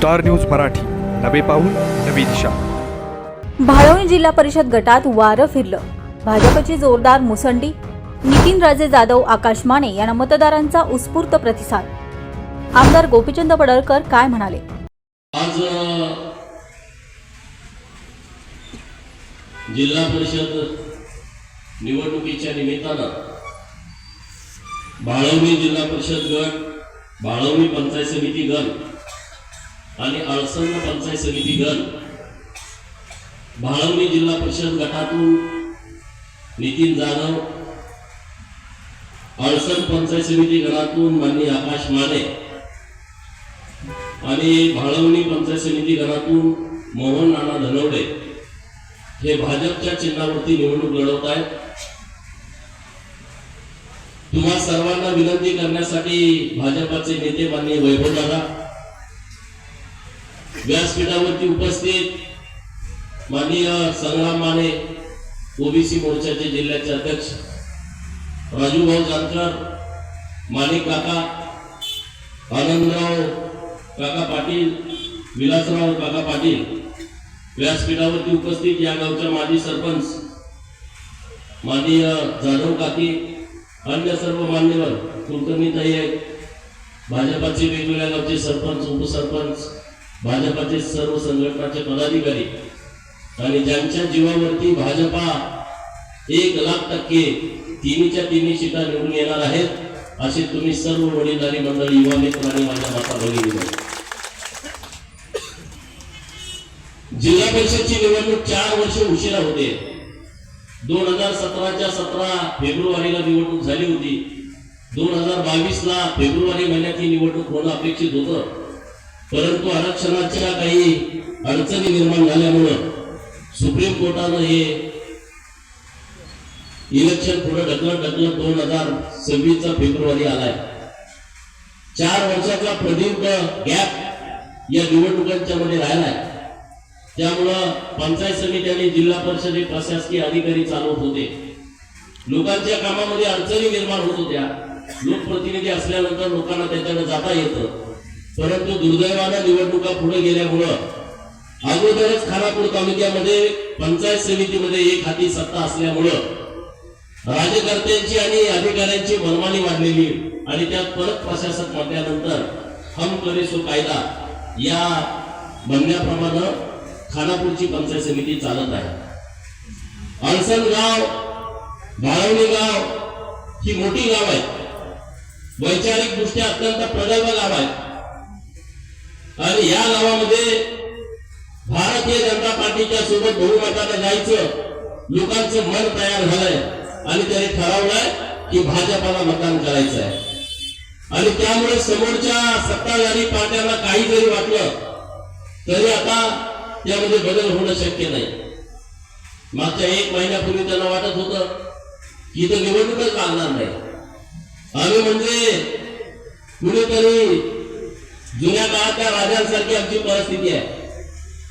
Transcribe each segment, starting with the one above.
Star news Marathi, नवे पाऊल नवी दिशा। भाळवणी जिल्हा परिषद गटात वारं फिरलं। भाजपची जोरदार मुसंडी। नितीनराजे जाधव, आकाश माने यांना मतदारांचा उत्स्फूर्त प्रतिसाद। आमदार गोपीचंद पडळकर काय म्हणाले? आज जिल्हा परिषद निवडणुकीच्या निमित्तानं भाळवणी जिल्हा परिषद गट, भाळवणी पंचायत समिती गट आणि अळसंद पंचायत समिती गट, भाळवणी जिल्हा परिषद गटातून नितीन जाधव, अळसंद पंचायत समिती गटातून माननीय आकाश माने आणि भाळवणी पंचायत समिती गटातून मोहन नाना धनवडे हे भाजपच्या चिन्हावरती निवडणूक लढवत आहेत। तुम्हा सर्वांना विनंती करण्यासाठी भाजपचे नेते माननीय वैभव दादा, व्यासपीठावरती उपस्थित माननीय संग्राम माने, ओबीसी मोर्चाचे जिल्ह्याचे अध्यक्ष राजूभाऊ जानकर, माणिक काका, आनंदराव काका पाटील, विलासराव काका पाटील, व्यासपीठावरती उपस्थित या गावच्या माजी सरपंच माननीय जाधव काकी, अन्य सर्व मान्यवर, कुलकर्णीताई आहेत, भाजपाचे वेगवेगळ्या गावचे सरपंच, उपसरपंच, भाजपाचे सर्व संघटनाचे पदाधिकारी आणि ज्यांच्या जीवावरती भाजपा 1,00,000% तिन्हीच्या तिन्ही सीटा निवडून येणार आहेत, असे तुम्ही सर्व वडीलधारी मंडळी, युवा मित्र आणि माझ्या माता भगिनी, जिल्हा परिषदची निवडणूक 4 वर्ष उशिरा होते। 2017च्या 17 फेब्रुवारीला निवडणूक झाली होती। 2022ला फेब्रुवारी महिन्यात ही निवडणूक होणं अपेक्षित होतं, परंतु आरक्षणाच्या काही अडचणी निर्माण झाल्यामुळं सुप्रीम कोर्टानं हे इलेक्शन पुढे ढकलत 2026चा फेब्रुवारी आलाय। 4 वर्षाचा प्रदीर्घ गॅप या निवडणुकांच्या मध्ये राहिलाय। त्यामुळं पंचायत समिती आणि जिल्हा परिषद प्रशासकीय अधिकारी चालवत होते, लोकांच्या कामामध्ये अडचणी निर्माण होत होत्या। लोकप्रतिनिधी असल्यानंतर लोकांना त्यांच्याकडे जाता येतं, परंतु दुर्दैवानं निवडणुका पुढे गेल्यामुळं अगोदरच खानापूर तालुक्यामध्ये पंचायत समितीमध्ये एक हाती सत्ता असल्यामुळं राज्यकर्त्यांची आणि अधिकाऱ्यांची मनमानी वाढलेली आणि त्यात परत प्रशासक म्हटल्यानंतर हम करे सो कायदा या म्हणण्याप्रमाणे खानापूरची पंचायत समिती चालत आहे। अळसंद गाव, भाळवणी गाव ही मोठी गाव आहे, वैचारिक दृष्ट्या अत्यंत प्रगल्भ गाव आहे आणि या गावामध्ये भारतीय जनता पार्टीच्या सोबत बहुमताने जायचं लोकांचं मन तयार झालंय आणि त्यांनी ठरवलंय की भाजपाला मतदान करायचं आहे। आणि त्यामुळे समोरच्या सत्ताधारी पार्ट्यांना काही जरी वाटलं तरी आता त्यामध्ये बदल होणं शक्य नाही। मागच्या 1 महिन्यापूर्वी त्यांना वाटत होतं की इथं निवडणूकच लागणार नाही, आम्ही म्हणजे कुणीतरी जुन्या काळातल्या राजांसारखी आमची परिस्थिती आहे,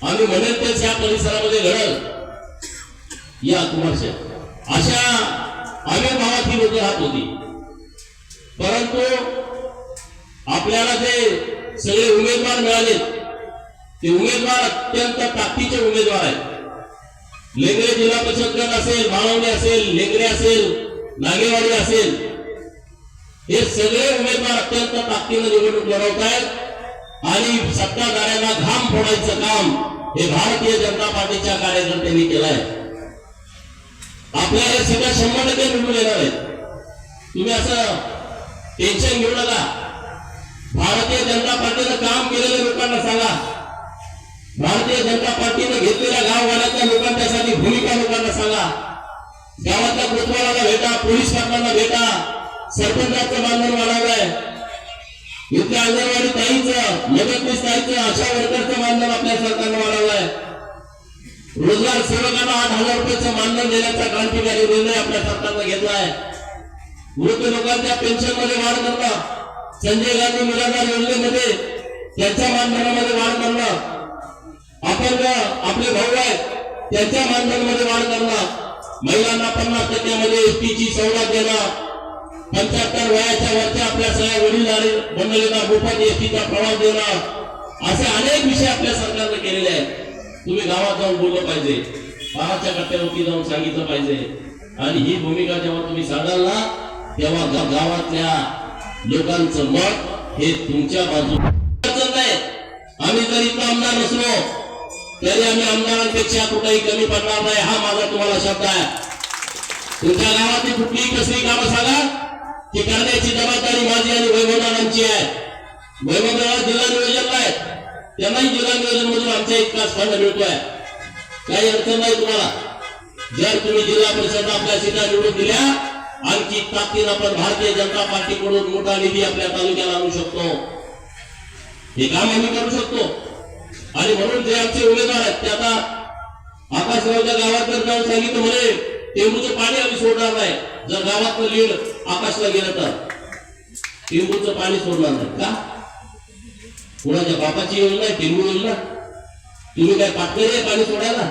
आम्ही म्हणेल तेच या परिसरामध्ये घडल या कुमारशेठ अशा आविर्भावात ही लोक राहत होती। परंतु आपल्याला जे सगळे उमेदवार मिळाले ते उमेदवार अत्यंत ताकदीचे उमेदवार आहेत। लेंगरे जिल्हा परिषद गट असेल, भाळवणी असेल, लेंगरे असेल, नागेवाडी असेल, हे सगळे उमेदवार अत्यंत ताकदीने निवडणूक लढवत आहेत आणि सत्ताधाऱ्यांना घाम फोडायचं काम हे भारतीय जनता पार्टीच्या कार्यकर्त्यांनी केलंय। आपल्याला सगळ्या 100% निवडून येणार आहेत, तुम्ही असं टेन्शन घेऊ नका। भारतीय जनता पार्टीनं काम केलेल्या लोकांना सांगा, भारतीय जनता पार्टीने घेतलेल्या गाववाड्यातल्या लोकांच्यासाठी भूमिका लोकांना सांगा, गावातल्या कोतवालाला भेटा, पोलीस पाटलांना भेटा, सरपंचाचं मानधन वाढवलंय, इथल्या अंगणवाडी ताईचं, मदतनीस ताईचं, आशा वर्करचं मानधन आपल्या सरकारनं वाढवलंय, रोजगार सेवकांना 8,000 रुपयाचं मानधन देण्याचा क्रांतिकारी निर्णय आपल्या सरकारनं घेतलाय, वृद्ध लोकांच्या पेन्शन मध्ये वाढ करणं, संजय गांधी निराधार योजनेमध्ये त्यांच्या मानधनामध्ये वाढ करणं, अपंग आपले भाऊ आहेत त्यांच्या मानधनामध्ये वाढ करणं, महिलांना 50% मध्ये एसटीची सवलत देणं, 75 वयाच्या वरच्या आपल्या सगळ्या वडीलधारी मंडळींना मोफत एसटीचा प्रवास देणं, असे अनेक विषय आपल्या सरकारने केलेले आहेत. तुम्ही गावात जाऊन बोललं पाहिजे, पाराच्या कट्ट्यावरती जाऊन सांगितलं पाहिजे. आणि ही भूमिका जेव्हा तुम्ही सांगाल ना, तेव्हा गावातल्या लोकांचं मत हे तुमच्या बाजूला नाही. आम्ही जर इथं आमदार नसलो तरी आम्ही आमदारांपेक्षा कुठेही कमी पडणार नाही, हा माझा तुम्हाला शब्द आहे. तुमच्या गावातली कुठलीही कसली कामं सांगा, ती करण्याची जबाबदारी माझी आणि वैभवदारांची आहे. वैभवदार जिल्हा नियोजनला आहेत, त्यांनाही जिल्हा नियोजन मधून आमच्या इतकाच फंड मिळतोय. काही अडचण नाही तुम्हाला. जर तुम्ही जिल्हा परिषद आपल्या सीटा निवडून दिल्या, आणखी ताकदीनं आपण भारतीय जनता पार्टीकडून मोठा निधी आपल्या तालुक्याला आणू शकतो. हे काम आम्ही करू शकतो. आणि म्हणून जे आमचे उमेदवार आहेत ते आता आकाशरावच्या गावात जर जाऊन सांगितलं म्हणे टेंबूचं पाणी आम्ही सोडणार नाही, जर गावातलं लीड आकाशला गेलं तर टेंबूचं पाणी सोडणार नाही. का? कुणाच्या बापाची योजना आहे टेंबू योजना? तुम्ही काय पाटकरी आहे पाणी सोडायला?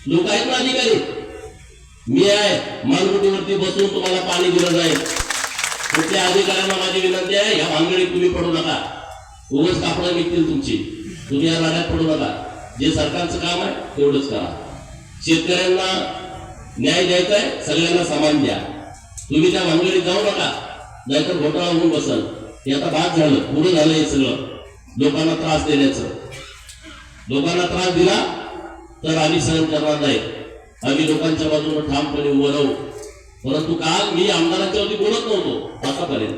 लोक आहेत ना अधिकारी, मी आहे मालगुटीवरती बसून तुम्हाला पाणी दिलं जाईल. कुठल्या अधिकाऱ्यांना माझी विनंती आहे, या भानगडीत तुम्ही पडू नका. उगाच कापडं निघतील तुमची. तुम्ही या राड्यात पडू नका. जे सरकारचं काम आहे तेवढंच करा. शेतकऱ्यांना न्याय द्यायचा आहे, सगळ्यांना समान द्या. तुम्ही त्या भानगडीत जाऊ नका, नाहीतर घोटाळा होऊन बसल. हे आता बाद झालं, पुढे झालं हे सगळं. लोकांना त्रास देण्याचं. लोकांना त्रास दिला तर आम्ही सहन करणार नाही. आम्ही लोकांच्या बाजूने ठामपणे उभं राहू. परंतु काल मी आमदारांच्यावरती बोलत नव्हतो आतापर्यंत,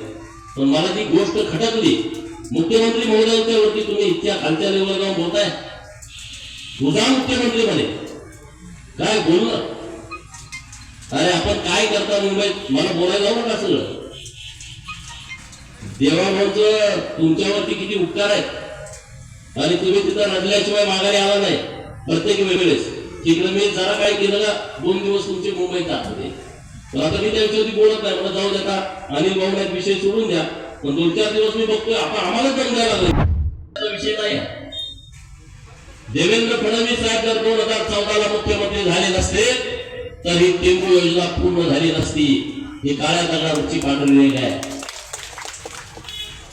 पण मला ती गोष्ट खटकली. मुख्यमंत्री महोदयांच्या वरती तुम्ही इतक्या खालच्या लेवलला जाऊन बोलताय. तुझा मुख्यमंत्री म्हणे काय बोललं? अरे आपण काय करता मुंबईत, मला बोलायला जाऊ नका. सगळं देवाभाऊंचं तुमच्यावरती किती उपकार आहेत, आणि तुम्ही तिथं रडल्याशिवाय माघारी आला नाही. प्रत्येक वेळेस तिकडे मी जरा काय केलं का 2 दिवस तुमचे मुंबईत जात होते. तर आता मी त्याच्यावरती बोलत नाही. मला जाऊ द्या का, अनिल भाऊ एक विषय सोडून द्या. पण 2-4 दिवस मी बघतोय आता आम्हाला दम द्यायला लागला. विषय नाही. देवेंद्र फडणवीस साहेब जर 2014ला मुख्यमंत्री झाले नसते तर ही टेंबू योजना पूर्ण झाली नसती. ही काळ्या दगडावरची पांढरी रेघ आहे.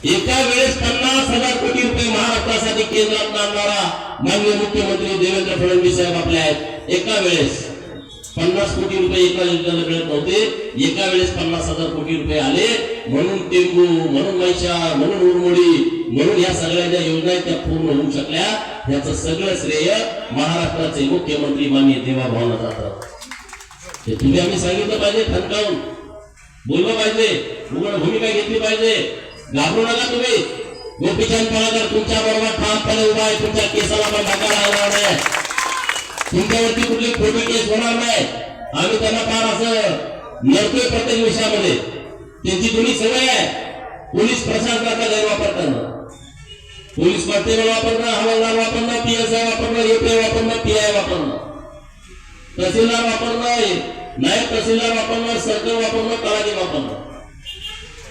एका वेळेस 50,000 कोटी रुपये महाराष्ट्रासाठी केंद्रात आणणारा माननीय मुख्यमंत्री देवेंद्र फडणवीस साहेब आपले आहेत. एका वेळेस 50 कोटी रुपये एका योजनेला मिळत नव्हते, एका वेळेस 50,000 कोटी रुपये आले. म्हणून टेंबू, म्हणून मैशा, म्हणून उरमोडी, म्हणून या सगळ्या ज्या योजना आहेत त्या पूर्ण होऊ शकल्या. याचं सगळं श्रेय महाराष्ट्राचे मुख्यमंत्री माननीय देवाभाऊंना जातं. हे तुम्ही आम्ही सांगितलं पाहिजे, ठणकावून बोललं पाहिजे, उघड भूमिका घेतली पाहिजे. घाबरू नका तुम्ही. गोपीचंद पळकर तुमच्या बरोबर ठामपणे उभा आहे. तुमच्या केसाला पण धक्का लागणार नाही. तुमच्यावरती कुठली खोटी केस होणार नाही. आम्ही त्यांना फार असं नरतोय प्रत्येक विषयामध्ये. त्यांची जुनी सवय आहे पोलीस प्रशासनाचा गैरवापर करणं, पोलीस कॉन्स्टेबल वापरणं, हवालदार वापरणं, PSI वापरणं, एपीआय वापरणं, PI वापरणं, तहसीलदार वापरणं, नायब तहसीलदार वापरणं, सर्कल वापरणं, तलाठी वापरणं.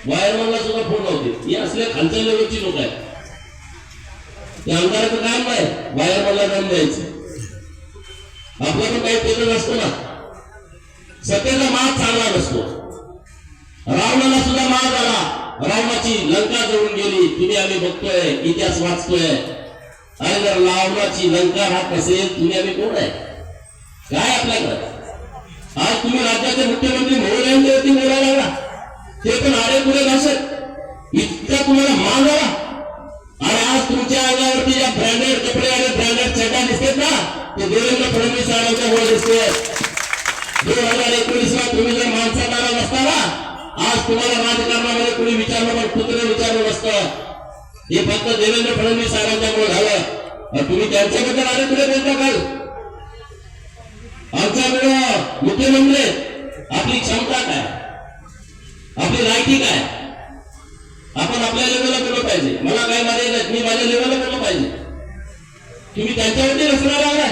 वायरमनला सुद्धा फोन नव्हते. हे असल्या खालच्या लेवलची लोक आहेत. त्या आमदाराचं काम नाही वायरमनला जाऊन द्यायचं. आपला पण काही पेपर नसतो ना. सत्तेचा माग चांगला नसतो. रावणाला सुद्धा माग आला. रावणाची लंका जळून गेली. तुम्ही आम्ही बघतोय, इतिहास वाचतोय. आणि जर रावणाची लंका राहत असेल, तुम्ही आम्ही कोण आहे? काय आपल्याकडे? आज तुम्ही राज्याचे मुख्यमंत्री महोदयांच्यावरती बोलायला लागला, ते पण आरे पुढे भाषेत इतका तुम्हाला मान आला. आणि आज तुमच्या अंगावरती ज्या ब्रँडेड कपडे आणि ब्रँडेड चड्डा दिसतात ना, ते देवेंद्र फडणवीस साहेबांच्यामुळे दिसते. 2019ला तुम्ही जर माणसात आला नसताना, आज तुम्हाला राजकारणामध्ये कोणी विचारलं, पण कुत्रे विचारलं नसतं. हे फक्त देवेंद्र फडणवीस साहेबांच्यामुळे झालं. तुम्ही त्यांच्याबद्दल आरे पुढे बोलता काल? आमच्याकडे मुख्यमंत्री आपली क्षमता काय, आपली लायकी काय? आपण आपल्या लेवलला बोललं पाहिजे. मला काय मारायचं, मी माझ्या लेवलला बोललं पाहिजे. तुम्ही त्यांच्यावरती रचना लागला.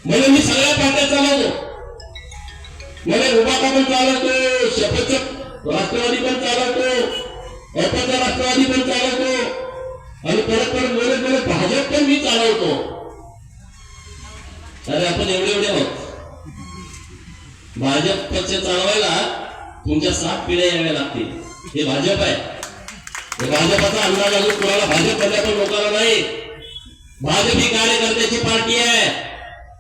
म्हणजे मी सगळ्या पार्ट्या चालवतो. मला उभाटा पण चालवतो, शपथचा राष्ट्रवादी पण चालवतो, अपचा राष्ट्रवादी पण चालवतो, आणि परत बोलत भाजप पण मी चालवतो. अरे आपण एवढे आहोत. भाजप पक्ष चालवायला तुमच्या 7 पिढ्या याव्या लागतील. हे भाजप आहे. भाजपाचा अंदाज अजून कोणाला भाजपमधल्या पण लोकांना नाही. भाजप ही कार्यकर्त्याची पार्टी आहे,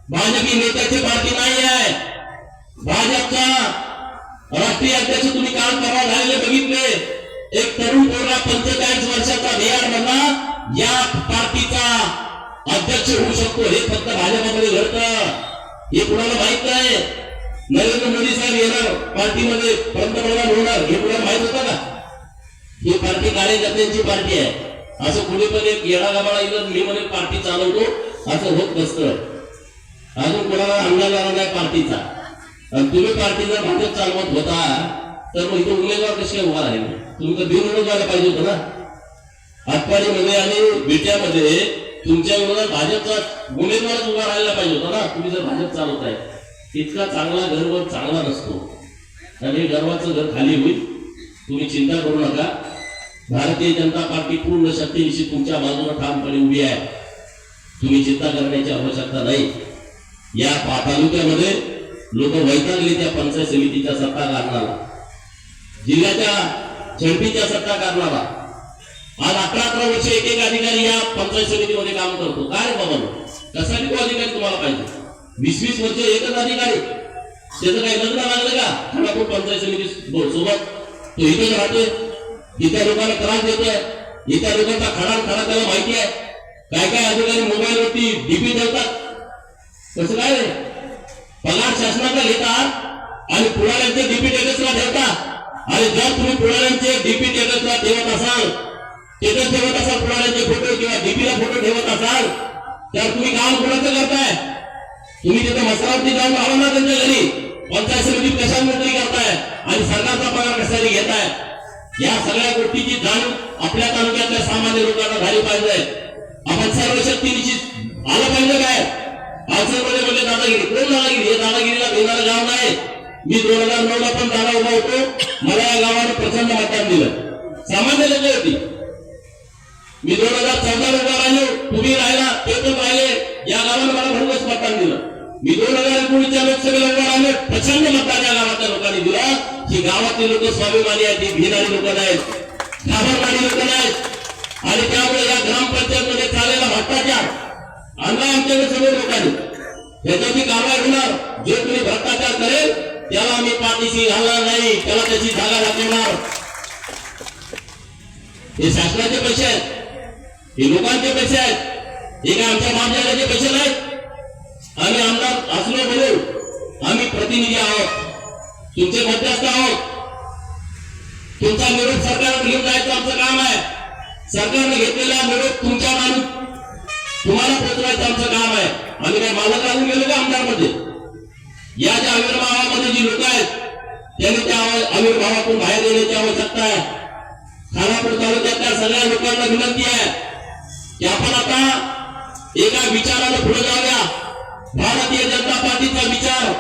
भाजप ही नेत्याची पार्टी नाही आहे. भाजपचा राष्ट्रीय अध्यक्ष तुम्ही काल परवा झालेले बघितले, एक तरुण पोरगा 45 वर्षाचा बिहार मधला या पार्टीचा अध्यक्ष होऊ शकतो. हे फक्त भाजपमध्ये घडतं, हे कुणाला माहित नाही. नरेंद्र मोदी साहेब येणार पार्टीमध्ये पंतप्रधान होणार हे कुणाला माहित होतं का? ही पार्टी कार्यकर्त्यांची पार्टी आहे. असं कुणी पण एक येडागाबाळा इथं मी म्हणे पार्टी चालवतो असं होत नसतं. अजून कोणाला अंदाज आला नाही पार्टीचा. आणि तुम्ही पार्टी जर भाजप चालवत होता तर मग इथे उमेदवार कसे उभा राहिले? तुम्ही तर बिनविरोध व्हायला पाहिजे होतं ना. आटपाडीमध्ये आणि बिट्यामध्ये तुमच्या विरोधात भाजपचा उमेदवारच उभा राहायला पाहिजे होता ना. तुम्ही जर भाजप चालवताय, इतका चांगला गर्व चांगला नसतो. आणि हे गर्वाचं घर खाली होईल, तुम्ही चिंता करू नका. भारतीय जनता पार्टी पूर्ण शक्तीनिशी तुमच्या बाजूला ठामपणे उभी आहे. तुम्ही चिंता करण्याची आवश्यकता नाही. या तालुक्यामध्ये लोक वैतागले त्या पंचायत समितीच्या सत्ता कारणाला, जिल्ह्याच्या झडपीच्या सत्ता कारणाला. आज 11 वर्ष एक अधिकारी या पंचायत समितीमध्ये काम करतो. काय बाबा, कशासाठी तो अधिकारी तुम्हाला पाहिजे? 20 वर्ष एकच अधिकारी, त्याचं काही लग्न लागलं का? खानापूर पंचायत समिती सोबत तो इथेच राहतोय, इथल्या लोकांना त्रास देतोय, इथल्या लोकांचा खडा त्याला माहिती आहे. काय काय अधिकारी मोबाईलवरती डीपी ठेवतात. कसं काय रे? पगार शासनाचा घेतात आणि पुढाऱ्यांचे डीपी टेटसला ठेवतात. आणि जर तुम्ही पुढाऱ्यांचे डीपी टेटसला ठेवत असाल, स्टेटस ठेवत असाल, पुढाऱ्यांचे फोटो किंवा डीपीला फोटो ठेवत असाल, तर तुम्ही काम कोणाचं करताय? तुम्ही तिथे मसरावरती जाऊन राहा ना त्यांच्या घरी. पंचायत समितीत कशा नोकरी करताय आणि सरकारचा पगार कशासाठी घेताय? या सगळ्या गोष्टीची जाणीव आपल्या तालुक्यातल्या सामान्य लोकांना झाली पाहिजे. आपण सर्वशक्तीनिशी आलं पाहिजे. काय पावसाळ्यामध्ये म्हणजे दादागिरी, कोण दादागिरी? हे दादागिरीला भेटणारं गाव नाही. मी 2009 ला पण दादा उभा होतो, मला या गावाने प्रचंड मतदान दिलं. सामान्य लोक होती. मी 2014 उभा राहिलो, तुम्ही राहिला, ते पण राहिले, या गावाने मला भरघोस मतदान दिलं. मी 2019च्या लोकसभेला उभा राहिलो, प्रचंड मतदान या गावातल्या लोकांनी दिलं. ही गावातली लोक स्वाभिमानी आहेत, ही भिणारी लोक नाहीत, घाबरणारी लोक नाहीत. आणि त्यामुळे या ग्रामपंचायत मध्ये चाललेला भ्रष्टाचार आणला आमच्याकडे समोर लोकांनी. याच्यावरती कारवाई होणार. जो कोणी भ्रष्टाचार करेल त्याला आम्ही पाठीशी घालणार नाही, त्याला त्याची जागा दाखवणार. हे शासनाचे पैसे आहेत, हे लोकांचे पैसे आहेत, हे काय आमच्या महाजनाचे पैसे नाहीत. आम्ही आमदार असलो म्हणून आम्ही प्रतिनिधी आहोत, तुमचे मध्यस्थ आहोत. तुमचा निरोप सरकारने घेऊन जायचं आमचं काम आहे. सरकारने घेतलेला निरोप तुमच्या माणूस तुम्हाला पोहोचवायचं आमचं काम आहे. आम्ही काय मालक राहून गेलो का आमदारमध्ये? या ज्या आविर्भावामध्ये जी लोक आहेत त्यांनी त्या आविर्भावातून बाहेर येण्याची आवश्यकता आहे. खानापूर तालुक्यातल्या सगळ्या लोकांना विनंती आहे की आपण आता एका विचाराने पुढे जाऊया. भारतीय जनता पार्टीचा विचार,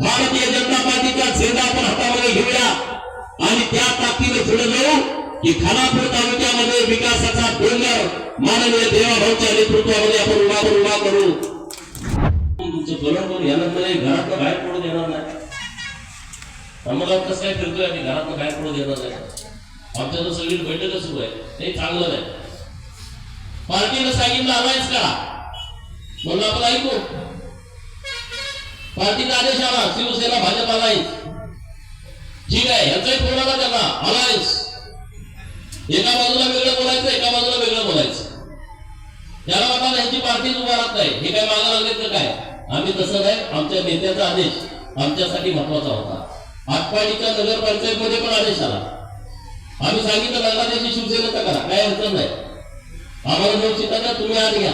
भारतीय जनता पार्टीचा झेंडा आपण हातामध्ये घेऊया आणि त्या ताकदीने पुढे जाऊ की खानापूर तालुक्यामध्ये विकासाचा डोंगर माननीय देवाभाऊच्या नेतृत्वामध्ये आपण उभा करू. तुमचं बरोबर येणार नाही, घरातनं बाहेर पडू देणार नाही. आम्हाला कसं काय फिरतोय आम्ही, घरातनं बाहेर पडू देणार नाही. आमच्या तर सगळी बैठकच सुरू आहे, हे चांगलं नाही. पार्टीनं सांगितलं अलायन्स करा, म्हणून आपण ऐकू. पार्टीचा आदेश आला, शिवसेना भाजप अलायन्स, ठीक आहे. ह्याचाही फोन आला त्यांना, अलायन्स. एका बाजूला वेगळं बोलायचं, एका बाजूला वेगळं बोलायचं. त्याला वाटलं ह्यांची पार्टीच उभा राहत नाही, हे काय मागा लागले तर काय? आम्ही तसं नाही. आमच्या नेत्याचा आदेश आमच्यासाठी महत्वाचा होता. आटपाडीच्या नगरपंचायत पण आदेश आला. आम्ही सांगितलं बांगलादेशी शिवसेनेचा करा, काय अडचण नाही. आम्हाला 9 सीटा द्या, तुम्ही आत घ्या.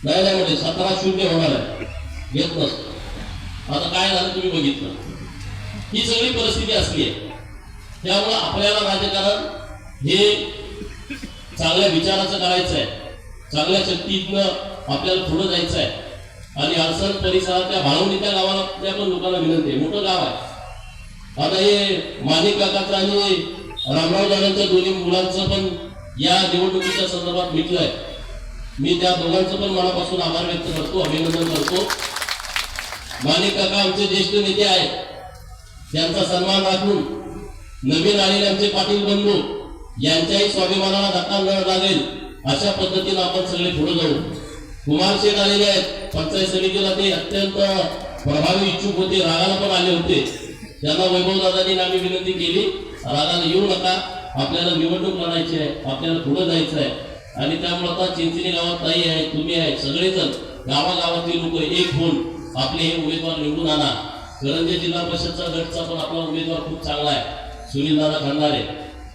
नाही म्हणजे 17-0 होणार आहे, घेत नसतो. आता काय झालं तुम्ही बघितलं. ही सगळी परिस्थिती असली आहे. त्यामुळं आपल्याला राजकारण हे चांगल्या विचाराचं करायचं आहे, चांगल्या शक्तीतनं आपल्याला पुढे जायचं आहे. आणि अडचण परिसरातल्या भाळवणीच्या गावाला पण लोकांना विनंती आहे. मोठं गाव आहे. आता हे माणिक काकाचं आणि रामराव दादांच्या दोन्ही मुलांचं पण या निवडणुकीच्या संदर्भात मिटलंय. मी त्या दोघांचं पण मनापासून आभार व्यक्त करतो, अभिनंदन करतो. माणिक काका आमचे ज्येष्ठ नेते आहेत, त्यांचा सन्मान राखून नवीन आलेले आमचे पाटील बंधू यांच्याही स्वाभिमानाला धक्का न लागेल अशा पद्धतीने आपण सगळे पुढे जाऊ. कुमारशेठ आलेले आहेत पंचायत समितीला, ते अत्यंत प्रभावी इच्छुक होते, रागाला पण आले होते. त्यांना वैभव दादांनी आम्ही विनंती केली, रागाला येऊ नका, आपल्याला निवडणूक लढायची आहे, आपल्याला पुढे जायचं आहे. आणि त्यामुळे आता चिंचणी गावात ताई आहे, तुम्ही आहे, सगळेजण गावागावातले लोक एक होऊन आपले हे उमेदवार निवडून आणा. करंजे जिल्हा परिषदचा गटचा पण आपला उमेदवार खूप चांगला आहे, सुनील दादा खंडारे,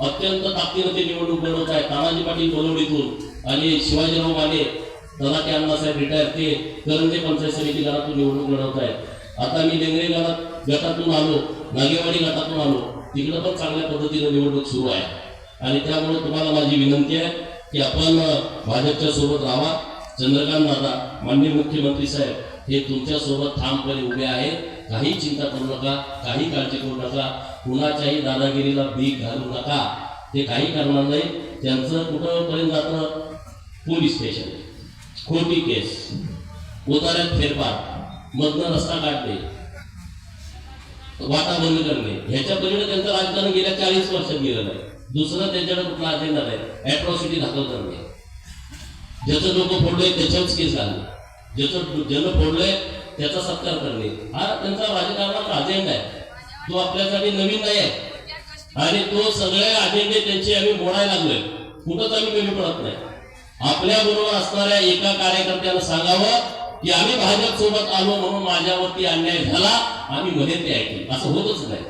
अत्यंत ताकदीने ते निवडणूक लढवत आहे. तानाजी पाटील बोलवडीतून आणि शिवाजीराव माने तलाठी अण्णासाहेब रिटायर, ते करंजे पंचायत समिती गणातून निवडणूक लढवत आहेत. आता मी लेंगरे गटातून आलो, नागेवाडी गटातून आलो, तिकडे पण चांगल्या पद्धतीने निवडणूक सुरू आहे. आणि त्यामुळे तुम्हाला माझी विनंती आहे की आपण भाजपच्या सोबत राहा. चंद्रकांत दादा माननीय मुख्यमंत्री साहेब हे तुमच्या सोबत ठामपणे उभे आहेत. काही चिंता करू नका, काही काळजी करू नका, कुणाच्याही दादागिरीला भीक घालू नका. ते काही करणार नाही. त्यांचं कुठंपर्यंत जातं, पोलीस स्टेशन, खोटी केस, उतार्यात फेरफार, मधनं रस्ता काढणे, वाटा बंद करणे, ह्याच्या पलीकडे त्यांचं राजकारण गेल्या 40 वर्षात गेलेलं आहे. दुसरं त्यांच्याकडे कुठला अजेंडा नाही. अॅट्रॉसिटी दाखल करणे, ज्याचं डोकं फोडलंय त्याच्यावरच केस घालणे, ज्याचं ज्यानं फोडलंय त्याचा सत्कार करणे, हा त्यांचा राजकारणाचा अजेंडा आहे. तो आपल्यासाठी नवीन नाही आहे. आणि तो सगळे अजेंडे त्यांचे आम्ही मोडायला लागलोय. कुठंच आम्ही कमी पडत नाही. आपल्या बरोबर असणाऱ्या एका कार्यकर्त्यानं सांगावं की आम्ही भाजप सोबत आलो म्हणून माझ्यावरती अन्याय झाला, आम्ही म्हणे ते ऐकले, असं होतच नाही.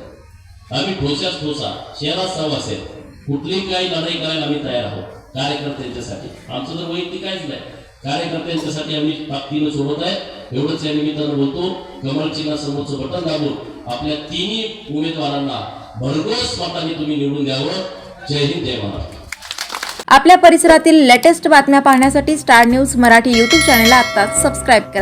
आम्ही ठोसाच ठोसा, शहरात सव असेल, कुठलीही काही लढाई करायला आम्ही तयार आहोत कार्यकर्त्यांच्यासाठी. आमचं तर वैयक्तिक काहीच नाही, कार्यकर्त्यांच्यासाठी आम्ही ताकदीनं सोबत आहे. एवढंच या निमित्तानं बोलतो. कमळ चिन्ह समोरचं बटन दाबून आपल्या तिन्ही उमेदवारांना भरघोस मतांनी तुम्ही निवडून द्यावं. जय हिंद, जय महाराष्ट्र. आपल्या परिसरातील लेटेस्ट बातम्या पाहण्यासाठी स्टार न्यूज मराठी यूट्यूब चॅनलला आत्ताच सबस्क्राईब करा